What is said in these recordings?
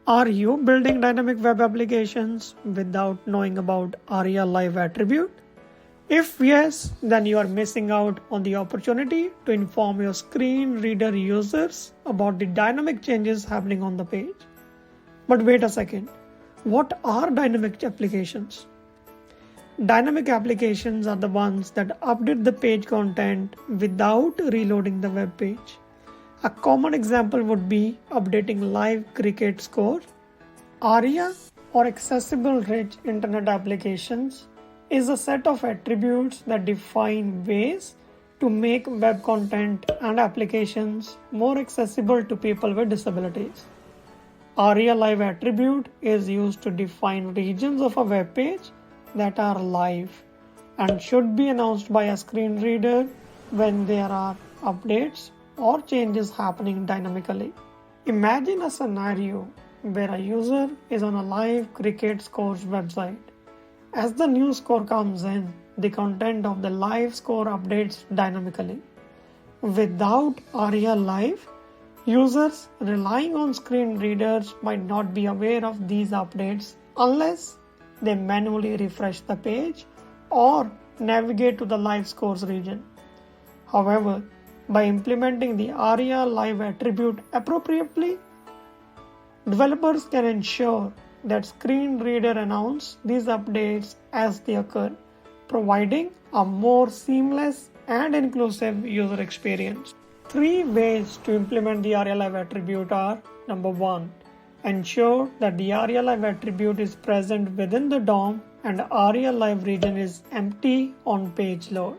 Are you building dynamic web applications without knowing about ARIA-Live attribute? If yes, then you are missing out on the opportunity to inform your screen reader users about the dynamic changes happening on the page. But wait a second, what are dynamic applications? Dynamic applications are the ones that update the page content without reloading the web page. A common example would be updating live cricket score. ARIA, or Accessible Rich Internet Applications, is a set of attributes that define ways to make web content and applications more accessible to people with disabilities. ARIA-Live attribute is used to define regions of a web page that are live and should be announced by a screen reader when there are updates or changes happening dynamically. Imagine a scenario where a user is on a live cricket scores website. As the new score comes in, the content of the live score updates dynamically. Without ARIA-Live, users relying on screen readers might not be aware of these updates unless they manually refresh the page or navigate to the live scores region. However, by implementing the ARIA-Live attribute appropriately, developers can ensure that screen reader announce these updates as they occur, providing a more seamless and inclusive user experience. 3 ways to implement the ARIA-Live attribute are: number 1, ensure that the ARIA-Live attribute is present within the DOM and ARIA-Live region is empty on page load.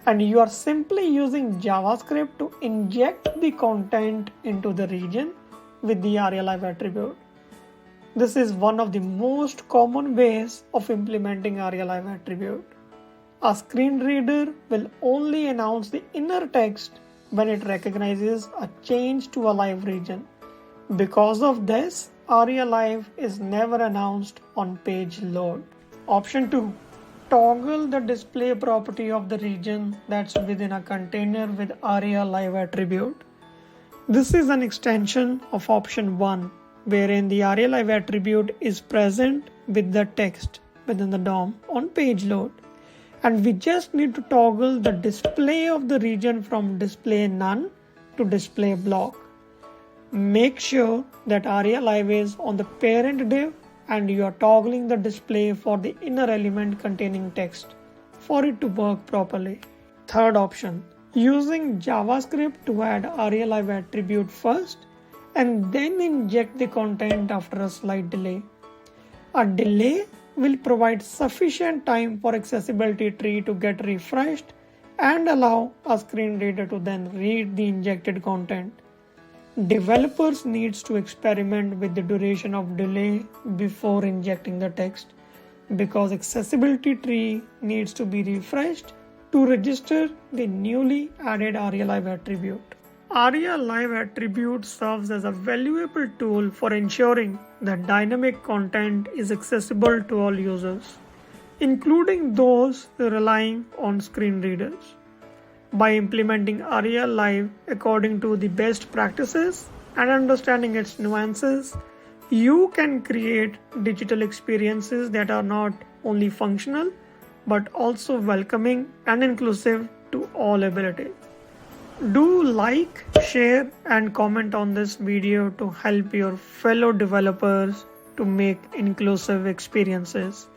And you are simply using JavaScript to inject the content into the region with the ARIA-Live attribute. This is one of the most common ways of implementing ARIA-Live attribute. A screen reader will only announce the inner text when it recognizes a change to a live region. Because of this, ARIA-Live is never announced on page load. Option 2. Toggle the display property of the region that's within a container with ARIA-Live attribute. This is an extension of option 1, wherein the ARIA-Live attribute is present with the text within the DOM on page load. And we just need to toggle the display of the region from display none to display block. Make sure that ARIA-Live is on the parent div and you are toggling the display for the inner element containing text for it to work properly. Third option, using JavaScript to add ARIA-Live attribute first and then inject the content after a slight delay. A delay will provide sufficient time for accessibility tree to get refreshed and allow a screen reader to then read the injected content. Developers needs to experiment with the duration of delay before injecting the text because accessibility tree needs to be refreshed to register the newly added ARIA-Live attribute. ARIA-Live attribute serves as a valuable tool for ensuring that dynamic content is accessible to all users, including those relying on screen readers. By implementing ARIA-Live according to the best practices and understanding its nuances, you can create digital experiences that are not only functional but also welcoming and inclusive to all abilities. Do like, share and comment on this video to help your fellow developers to make inclusive experiences.